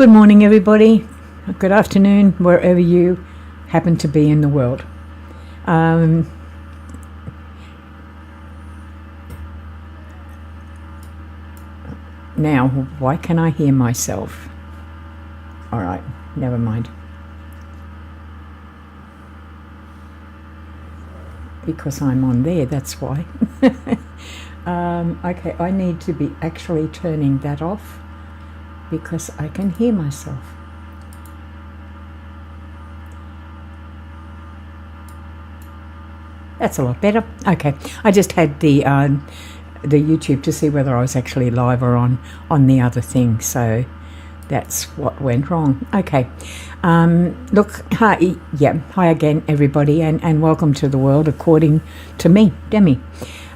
Good morning, everybody. Good afternoon, wherever you happen to be in the world. Now, why can I hear myself? All right, never mind. Because I'm on there, that's why. Okay, I need to be actually turning that off because I can hear myself. That's a lot better. Okay, I just had the YouTube to see whether I was actually live or on the other thing, so that's what went wrong. Okay, look, hi again, everybody, and welcome to the world according to me, Demi.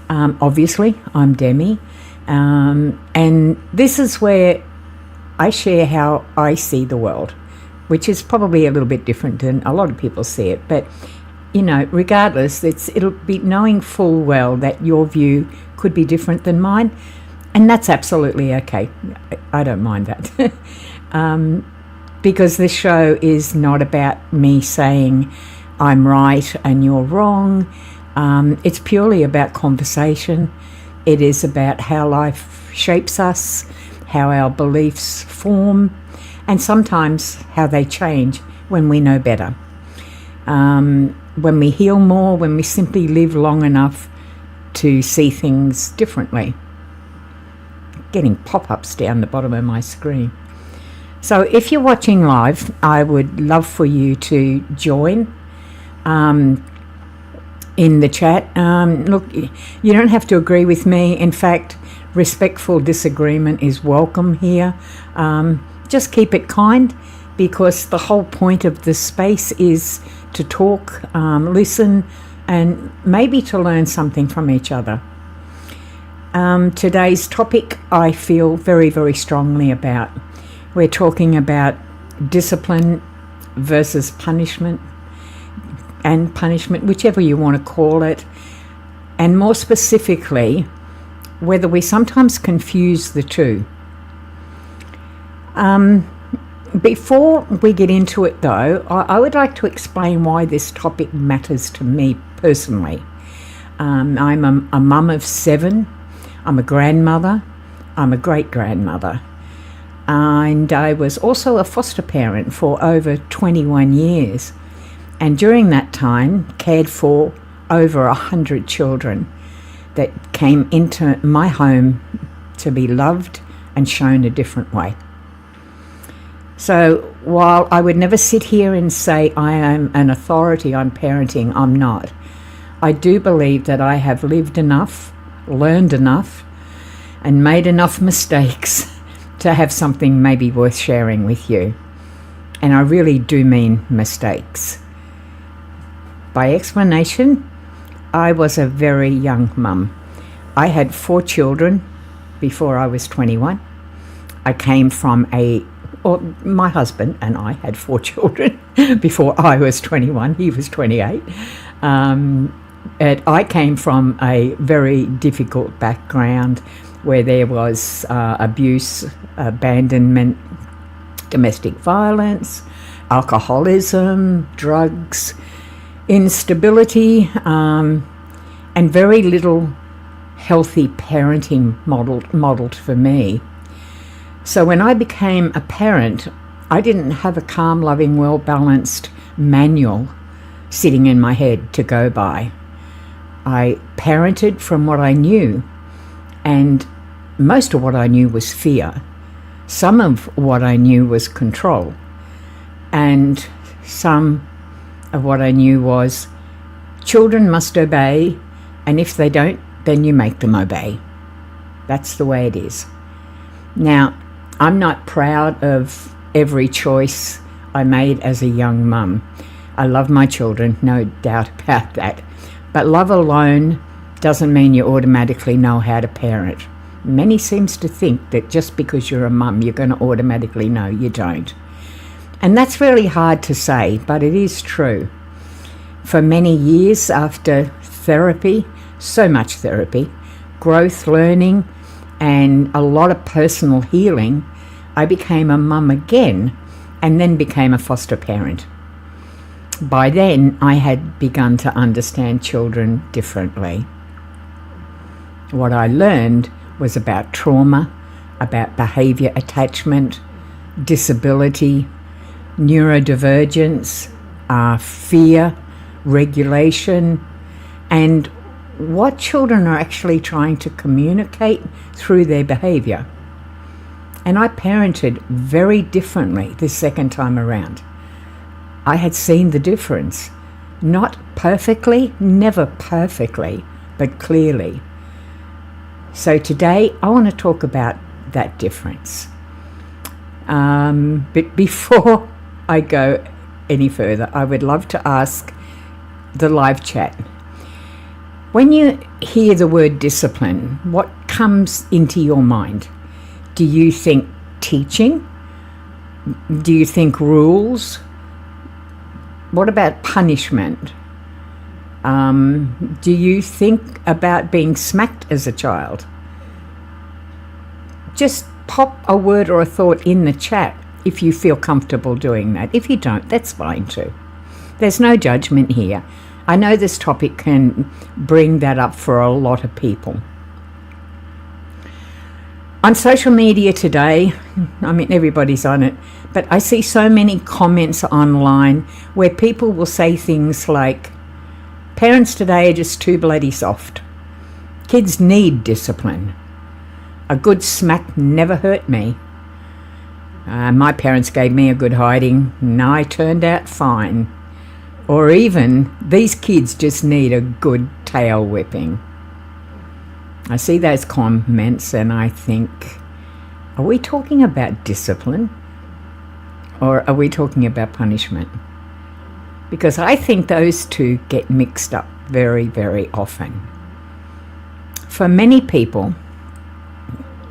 Obviously, I'm Demi, and this is where I share how I see the world, which is probably a little bit different than a lot of people see it, but you know, regardless, it'll be knowing full well that your view could be different than mine, and that's absolutely okay. I don't mind that. Because this show is not about me saying I'm right and you're wrong. It's purely about conversation. It is about how life shapes us, how our beliefs form, and sometimes how they change when we know better. When we heal more, when we simply live long enough to see things differently. Getting pop-ups down the bottom of my screen. So if you're watching live, I would love for you to join in the chat. Look, you don't have to agree with me. In fact, respectful disagreement is welcome here. Just keep it kind, because the whole point of this space is to talk, listen, and maybe to learn something from each other. Today's topic I feel very, very strongly about. We're talking about discipline versus punishment, and punishment, whichever you want to call it, and more specifically, whether we sometimes confuse the two. Before we get into it though, I would like to explain why this topic matters to me personally. I'm a mum of 7, I'm a grandmother, I'm a great-grandmother, and I was also a foster parent for over 21 years. And during that time, cared for over 100 children that came into my home to be loved and shown a different way. So while I would never sit here and say I am an authority on parenting, I'm not. I do believe that I have lived enough, learned enough, and made enough mistakes to have something maybe worth sharing with you. And I really do mean mistakes. By explanation, I was a very young mum. I had 4 children before I was 21. I came from my husband and I had 4 children before I was 21. He was 28. I came from a very difficult background where there was abuse, abandonment, domestic violence, alcoholism, drugs, instability, and very little healthy parenting modeled for me. So when I became a parent, I didn't have a calm, loving, well-balanced manual sitting in my head to go by. I parented from what I knew, and most of what I knew was fear. Some of what I knew was control, and some of what I knew was children must obey, and if they don't, then you make them obey. That's the way it is. Now, I'm not proud of every choice I made as a young mum. I love my children, no doubt about that. But love alone doesn't mean you automatically know how to parent. Many seems to think that just because you're a mum, you're going to automatically know. You don't. And that's really hard to say, but it is true. For many years after therapy, so much therapy, growth, learning, and a lot of personal healing, I became a mum again and then became a foster parent. By then, I had begun to understand children differently. What I learned was about trauma, about behaviour attachment, disability, neurodivergence, fear, regulation, and what children are actually trying to communicate through their behaviour. And I parented very differently this second time around. I had seen the difference. Not perfectly, never perfectly, but clearly. So today I want to talk about that difference. But before I go any further, I would love to ask the live chat. When you hear the word discipline, what comes into your mind? Do you think teaching? Do you think rules? What about punishment? Do you think about being smacked as a child? Just pop a word or a thought in the chat if you feel comfortable doing that. If you don't, that's fine too. There's no judgment here. I know this topic can bring that up for a lot of people. On social media today, I mean, everybody's on it, but I see so many comments online where people will say things like, parents today are just too bloody soft. Kids need discipline. A good smack never hurt me. My parents gave me a good hiding and I turned out fine. Or even, these kids just need a good tail whipping. I see those comments and I think, are we talking about discipline or are we talking about punishment? Because I think those two get mixed up very, very often. For many people,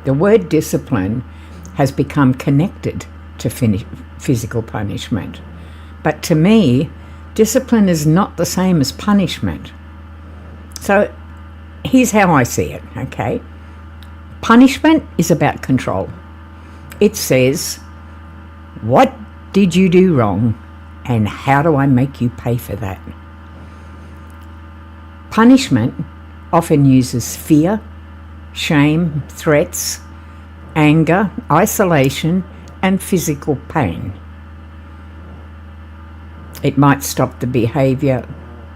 the word discipline has become connected to physical punishment. But to me, discipline is not the same as punishment. So here's how I see it, okay? Punishment is about control. It says, what did you do wrong and how do I make you pay for that? Punishment often uses fear, shame, threats, anger, isolation, and physical pain. It might stop the behaviour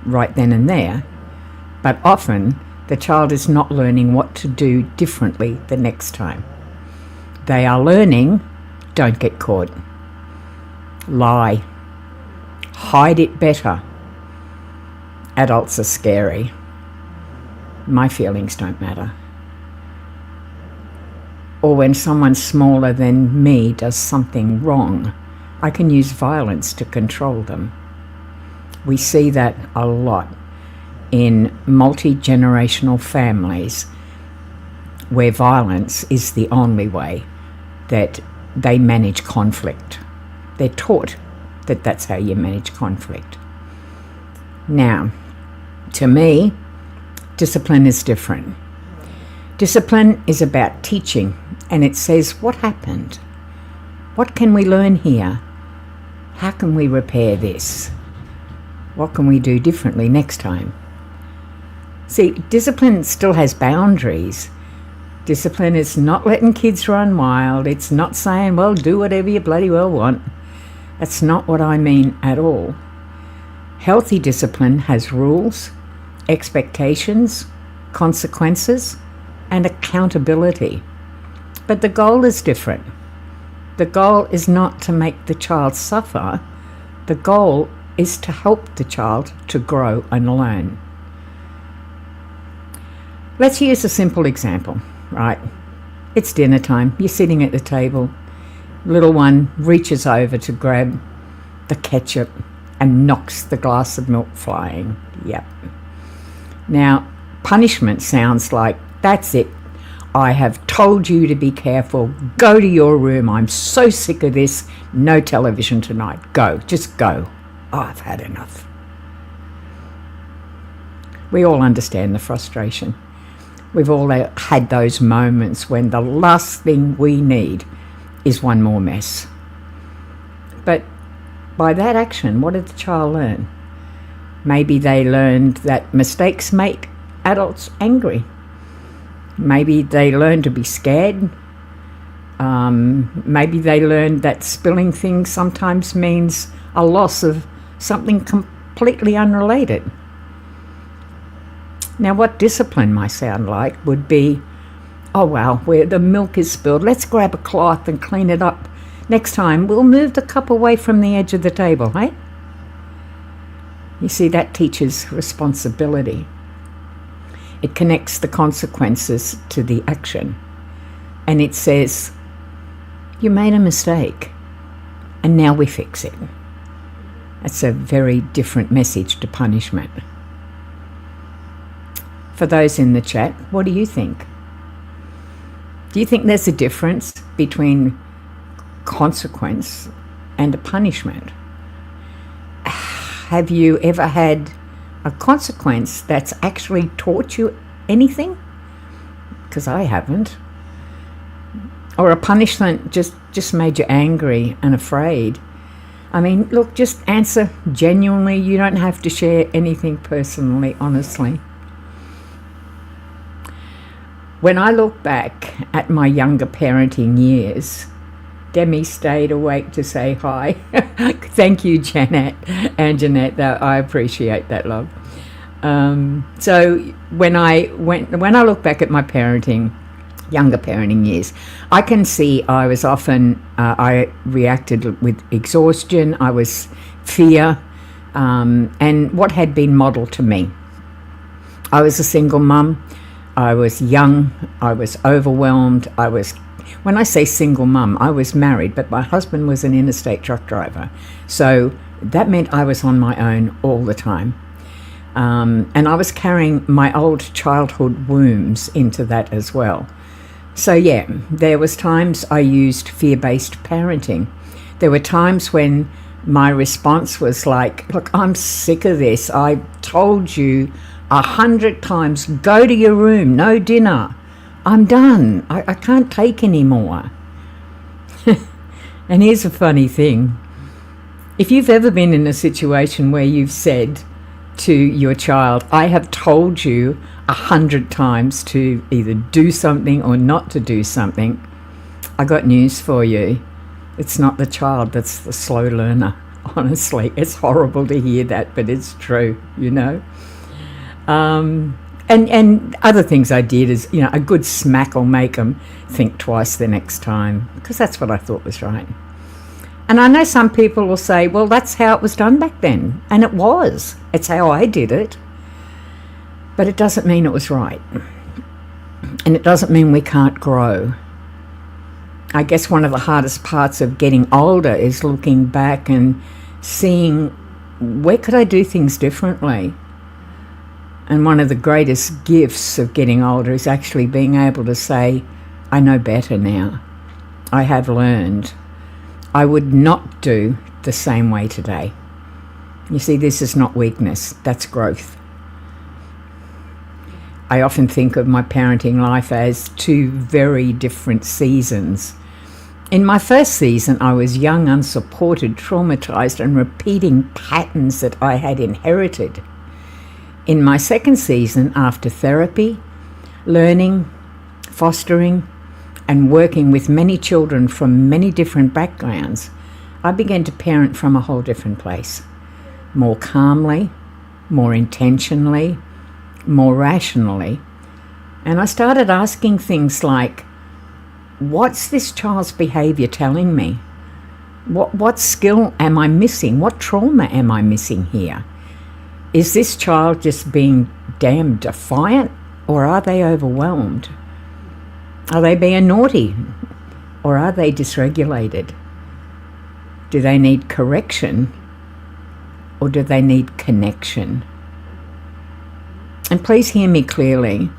right then and there, but often the child is not learning what to do differently the next time. They are learning, don't get caught. Lie. Hide it better. Adults are scary. My feelings don't matter. Or when someone smaller than me does something wrong, I can use violence to control them. We see that a lot in multi-generational families where violence is the only way that they manage conflict. They're taught that that's how you manage conflict. Now, to me, discipline is different. Discipline is about teaching, and it says, what happened? What can we learn here? How can we repair this? What can we do differently next time? See, discipline still has boundaries. Discipline is not letting kids run wild. It's not saying, well, do whatever you bloody well want. That's not what I mean at all. Healthy discipline has rules, expectations, consequences, and accountability. But the goal is different. The goal is not to make the child suffer. The goal is to help the child to grow and learn. Let's use a simple example, right? It's dinner time. You're sitting at the table. Little one reaches over to grab the ketchup and knocks the glass of milk flying. Yep. Now, punishment sounds like, that's it. I have told you to be careful. Go to your room. I'm so sick of this. No television tonight. Go. Just go. Oh, I've had enough. We all understand the frustration. We've all had those moments when the last thing we need is one more mess. But by that action, what did the child learn? Maybe they learned that mistakes make adults angry. Maybe they learned to be scared. Maybe they learned that spilling things sometimes means a loss of something completely unrelated. Now, what discipline might sound like would be, oh wow, where the milk is spilled, let's grab a cloth and clean it up. Next time, we'll move the cup away from the edge of the table, hey? You see, that teaches responsibility. It connects the consequences to the action. And it says, you made a mistake, and now we fix it. That's a very different message to punishment. For those in the chat, what do you think? Do you think there's a difference between consequence and a punishment? Have you ever had a consequence that's actually taught you anything? Because I haven't. Or a punishment just made you angry and afraid. I mean, look, just answer genuinely. You don't have to share anything personally, honestly. When I look back at my younger parenting years, Demi stayed awake to say hi. Thank you, Janet and Jeanette. I appreciate that, love. So when I look back at my younger parenting years, I can see I was often, I reacted with exhaustion, I was fear, and what had been modelled to me. I was a single mum. I was young, I was overwhelmed, when I say single mum, I was married, but my husband was an interstate truck driver. So that meant I was on my own all the time. And I was carrying my old childhood wounds into that as well. So yeah, there was times I used fear-based parenting. There were times when my response was like, look, I'm sick of this. I told you 100 times, go to your room, no dinner. I'm done. I can't take any more. And here's a funny thing. If you've ever been in a situation where you've said to your child, I have told you 100 times to either do something or not to do something, I got news for you. It's not the child that's the slow learner. Honestly, it's horrible to hear that, but it's true, you know. And other things I did is, you know, a good smack will make them think twice the next time, because that's what I thought was right. And I know some people will say, well, that's how it was done back then. And it was. It's how I did it. But it doesn't mean it was right. And it doesn't mean we can't grow. I guess one of the hardest parts of getting older is looking back and seeing, where could I do things differently? And one of the greatest gifts of getting older is actually being able to say, I know better now. I have learned. I would not do the same way today. You see, this is not weakness, that's growth. I often think of my parenting life as two very different seasons. In my first season, I was young, unsupported, traumatized, and repeating patterns that I had inherited. In my second season, after therapy, learning, fostering, and working with many children from many different backgrounds, I began to parent from a whole different place. More calmly, more intentionally, more rationally. And I started asking things like, what's this child's behavior telling me? What skill am I missing? What trauma am I missing here? Is this child just being damn defiant, or are they overwhelmed? Are they being naughty, or are they dysregulated? Do they need correction, or do they need connection? And please hear me clearly.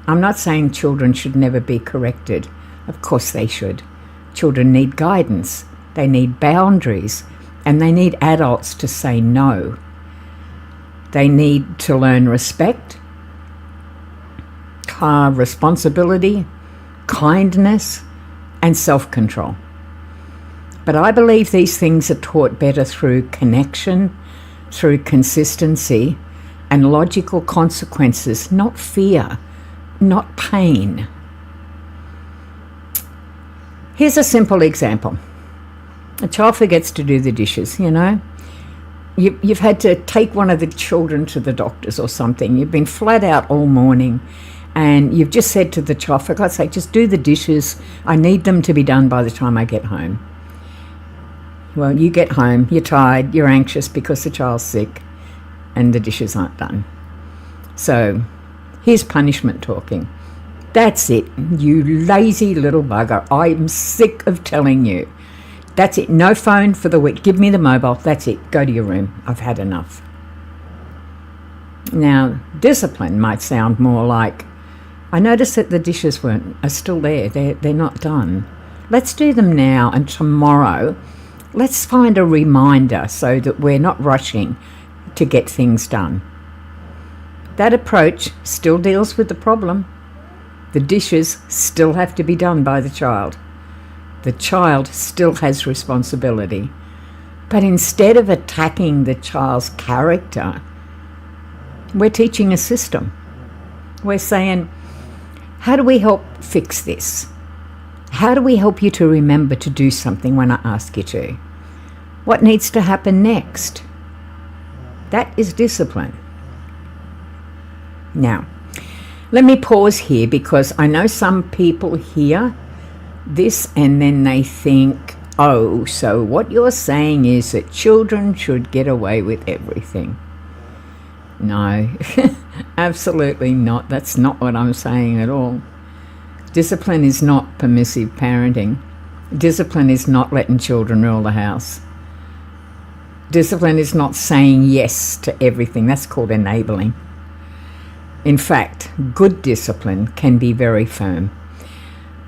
I'm not saying children should never be corrected. Of course they should. Children need guidance, they need boundaries, and they need adults to say no. They need to learn respect, responsibility, kindness, and self-control. But I believe these things are taught better through connection, through consistency, and logical consequences, not fear, not pain. Here's a simple example. A child forgets to do the dishes, you know. You've had to take one of the children to the doctors or something. You've been flat out all morning and you've just said to the child, for God's sake, just do the dishes. I need them to be done by the time I get home. Well, you get home, you're tired, you're anxious because the child's sick and the dishes aren't done. So here's punishment talking. That's it, you lazy little bugger. I'm sick of telling you. That's it, no phone for the week. Give me the mobile, that's it. Go to your room, I've had enough. Now, discipline might sound more like, I noticed that the dishes are still there. They're not done. Let's do them now, and tomorrow let's find a reminder so that we're not rushing to get things done. That approach still deals with the problem. The dishes still have to be done by the child. The child still has responsibility. But instead of attacking the child's character, we're teaching a system. We're saying, how do we help fix this? How do we help you to remember to do something when I ask you to? What needs to happen next? That is discipline. Now, let me pause here because I know some people hear this and then they think, oh, so what you're saying is that children should get away with everything. No, absolutely not. That's not what I'm saying at all. Discipline is not permissive parenting. Discipline is not letting children rule the house. Discipline is not saying yes to everything. That's called enabling. In fact, good discipline can be very firm.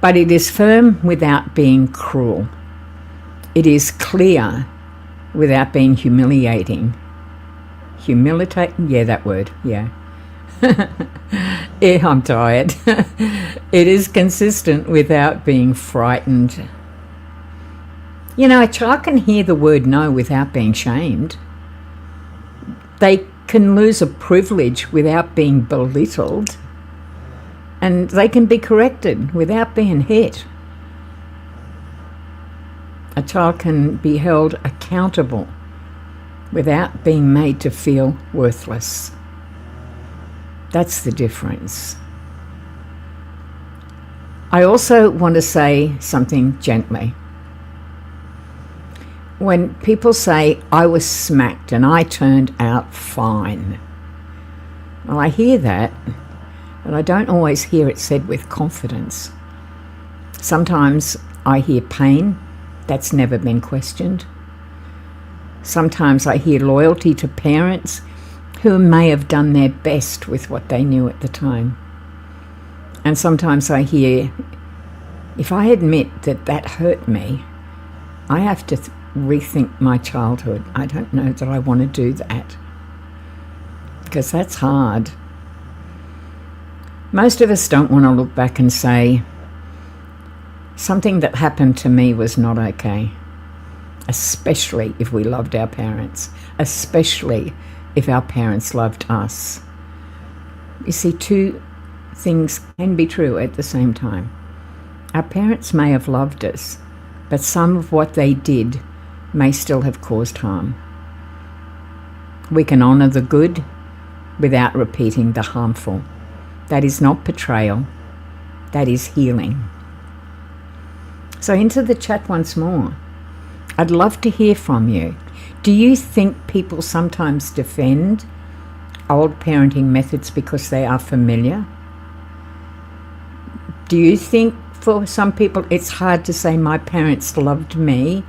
But it is firm without being cruel. It is clear without being humiliating. Humiliating? Yeah, that word, yeah. Yeah, I'm tired. It is consistent without being frightened. You know, a child can hear the word no without being shamed. They can lose a privilege without being belittled. And they can be corrected without being hit. A child can be held accountable without being made to feel worthless. That's the difference. I also want to say something gently. When people say, I was smacked and I turned out fine, well, I hear that, but I don't always hear it said with confidence. Sometimes I hear pain that's never been questioned. Sometimes I hear loyalty to parents who may have done their best with what they knew at the time. And sometimes I hear, if I admit that that hurt me, I have to rethink my childhood. I don't know that I want to do that, because that's hard. Most of us don't want to look back and say, something that happened to me was not okay, especially if we loved our parents, especially if our parents loved us. You see, two things can be true at the same time. Our parents may have loved us, but some of what they did may still have caused harm. We can honour the good without repeating the harmful. That is not betrayal, that is healing. So into the chat once more. I'd love to hear from you. Do you think people sometimes defend old parenting methods because they are familiar? Do you think for some people it's hard to say my parents loved me,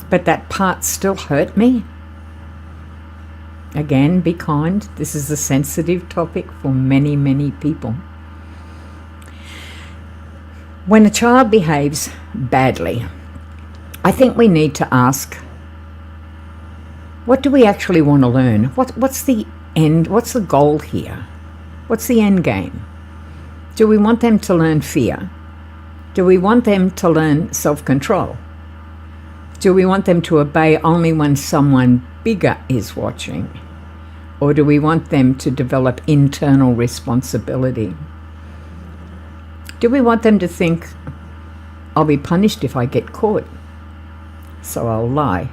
but that part still hurt me? Again, be kind. This is a sensitive topic for many, many people. When a child behaves badly, I think we need to ask, what do we actually want to learn? What's the end? What's the goal here? What's the end game? Do we want them to learn fear? Do we want them to learn self-control? Do we want them to obey only when someone bigger is watching? Or do we want them to develop internal responsibility? Do we want them to think, I'll be punished if I get caught, so I'll lie?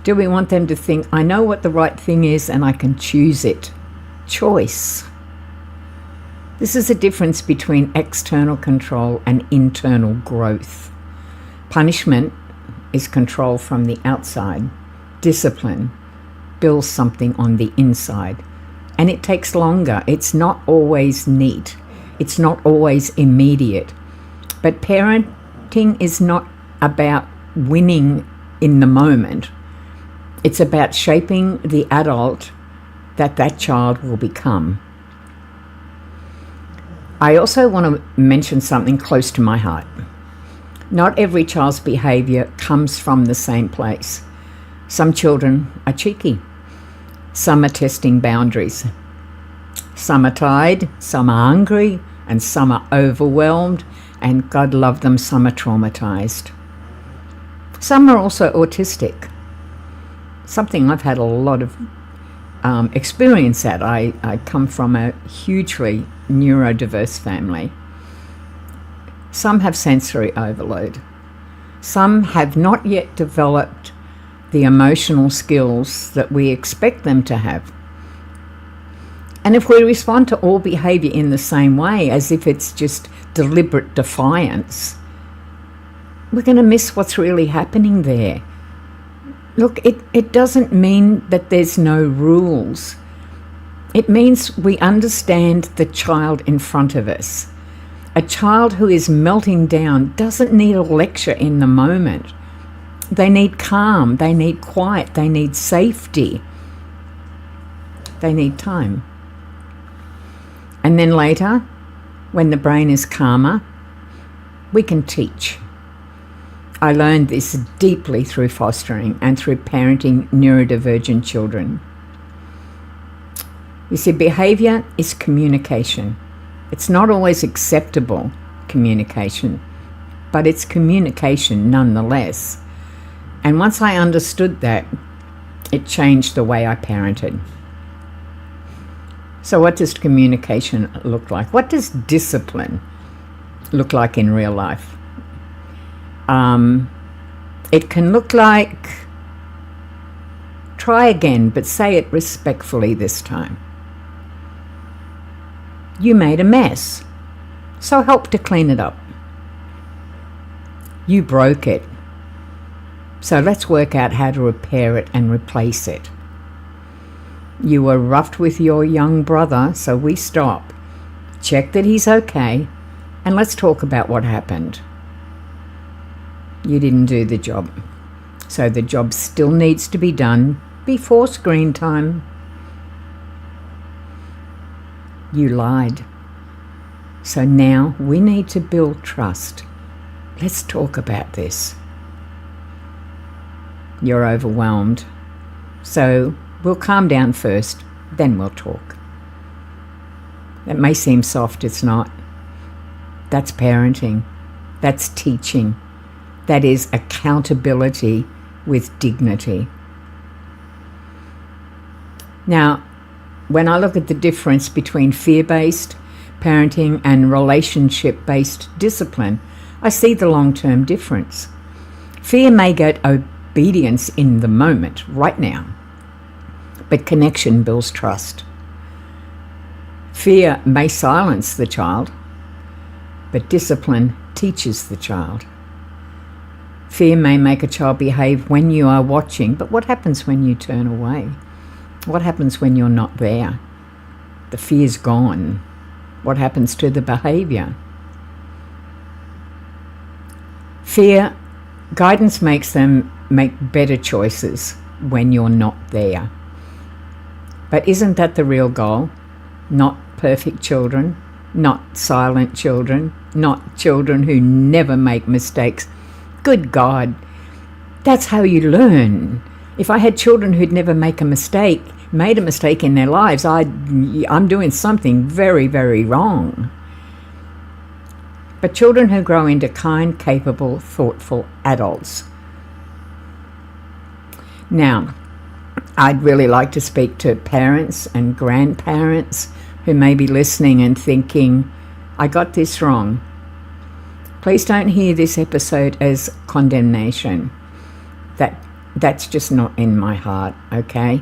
Do we want them to think, I know what the right thing is and I can choose it? Choice. This is a difference between external control and internal growth. Punishment is control from the outside. Discipline builds something on the inside. And it takes longer. It's not always neat. It's not always immediate. But parenting is not about winning in the moment. It's about shaping the adult that child will become. I also want to mention something close to my heart. Not every child's behaviour comes from the same place. Some children are cheeky. Some are testing boundaries. Some are tired, some are hungry, and some are overwhelmed, and God love them, some are traumatised. Some are also autistic. Something I've had a lot of experience at. I come from a hugely neurodiverse family. Some have sensory overload. Some have not yet developed the emotional skills that we expect them to have. And if we respond to all behaviour in the same way, as if it's just deliberate defiance, we're going to miss what's really happening there. Look, it doesn't mean that there's no rules. It means we understand the child in front of us. A child who is melting down doesn't need a lecture in the moment. They need calm, they need quiet, they need safety. They need time. And then later, when the brain is calmer, we can teach. I learned this deeply through fostering and through parenting neurodivergent children. You see, behaviour is communication. It's not always acceptable communication, but it's communication nonetheless. And once I understood that, it changed the way I parented. So what does communication look like? What does discipline look like in real life? It can look like, try again, but say it respectfully this time. You made a mess, so help to clean it up. You broke it, so let's work out how to repair it and replace it. You were roughed with your young brother, so we stop, check that he's okay, and let's talk about what happened. You didn't do the job, so the job still needs to be done before screen time. You lied, so now we need to build trust. Let's talk about this. You're overwhelmed, so we'll calm down first, then we'll talk. That may seem soft, it's not. That's parenting. That's teaching. That is accountability with dignity. Now, when I look at the difference between fear-based parenting and relationship-based discipline, I see the long-term difference. Fear may get obedience in the moment, right now, but connection builds trust. Fear may silence the child, but discipline teaches the child. Fear may make a child behave when you are watching, but what happens when you turn away? What happens when you're not there? The fear's gone. What happens to the behaviour? Fear, guidance makes them make better choices when you're not there. But isn't that the real goal? Not perfect children, not silent children, not children who never make mistakes. Good God, that's how you learn. If I had children who'd never made a mistake in their lives, I'm doing something very, very wrong. But children who grow into kind, capable, thoughtful adults Now, I'd really like to speak to parents and grandparents who may be listening and thinking, I got this wrong. Please don't hear this episode as condemnation. That's just not in my heart, okay?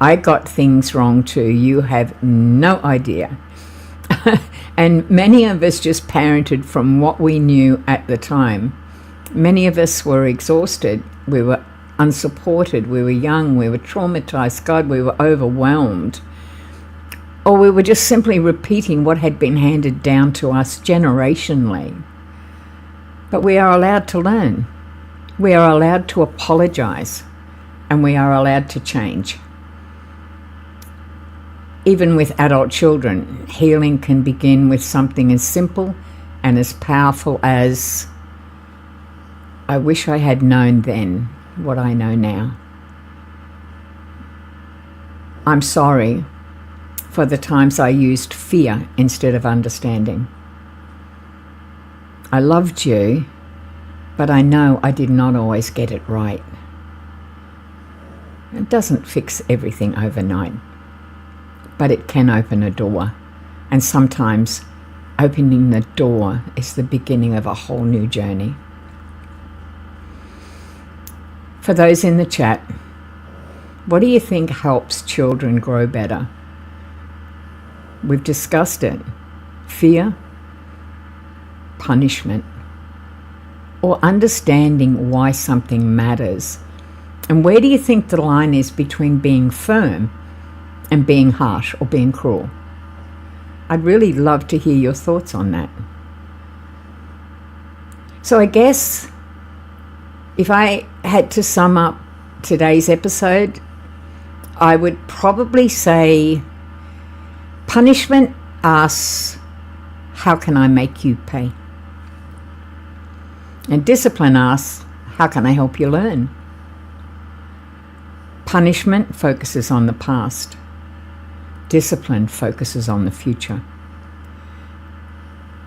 I got things wrong too. You have no idea. And many of us just parented from what we knew at the time. Many of us were exhausted. We were unsupported. We were young. We were traumatized. God, we were overwhelmed. Or we were just simply repeating what had been handed down to us generationally. But we are allowed to learn. We are allowed to apologize. And we are allowed to change. Even with adult children, healing can begin with something as simple and as powerful as, I wish I had known then what I know now. I'm sorry for the times I used fear instead of understanding. I loved you, but I know I did not always get it right. It doesn't fix everything overnight, but it can open a door. And sometimes opening the door is the beginning of a whole new journey. For those in the chat, what do you think helps children grow better? We've discussed it. Fear, punishment, or understanding why something matters. And where do you think the line is between being firm and being harsh or being cruel? I'd really love to hear your thoughts on that. So I guess if I had to sum up today's episode, I would probably say punishment asks, how can I make you pay? And discipline asks, how can I help you learn? Punishment focuses on the past. Discipline focuses on the future.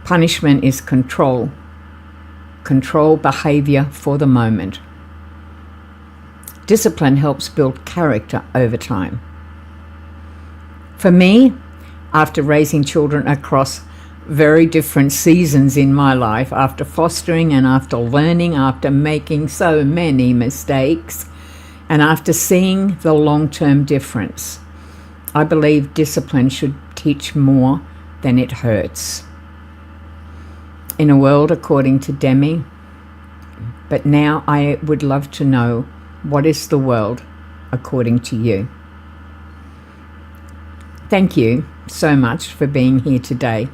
Punishment is control. Control behavior for the moment. Discipline helps build character over time. For me, after raising children across very different seasons in my life, after fostering and after learning, after making so many mistakes, and after seeing the long-term difference, I believe discipline should teach more than it hurts. In a world according to Demi, but now I would love to know, what is the world according to you? Thank you so much for being here today.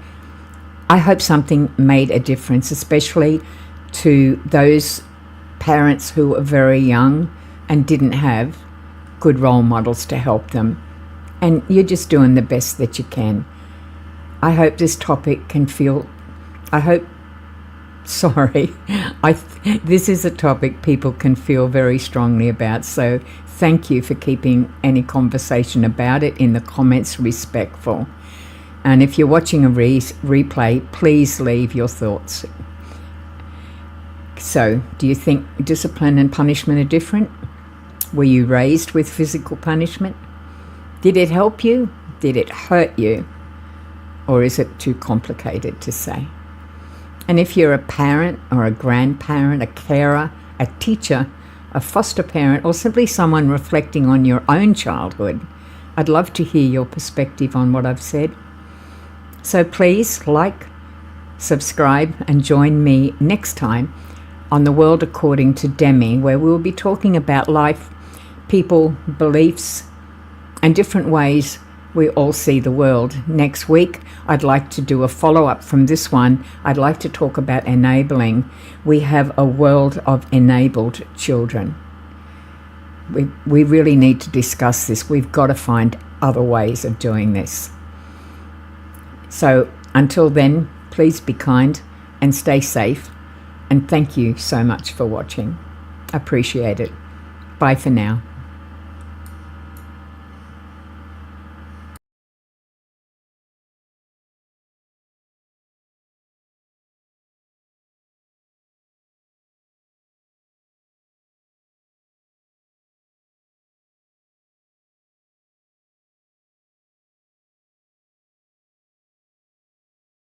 I hope something made a difference, especially to those parents who are very young and didn't have good role models to help them. And you're just doing the best that you can. I hope this topic can feel, this is a topic people can feel very strongly about. So thank you for keeping any conversation about it in the comments respectful. And if you're watching a replay, please leave your thoughts. So, do you think discipline and punishment are different? Were you raised with physical punishment? Did it help you? Did it hurt you? Or is it too complicated to say? And if you're a parent or a grandparent, a carer, a teacher, a foster parent, or simply someone reflecting on your own childhood, I'd love to hear your perspective on what I've said. So please like, subscribe, and join me next time on The World According to Demi, where we'll be talking about life, people, beliefs, and different ways we all see the world. Next week, I'd like to do a follow-up from this one. I'd like to talk about enabling. We have a world of enabled children. We really need to discuss this. We've got to find other ways of doing this. So until then, please be kind and stay safe. And thank you so much for watching. Appreciate it. Bye for now.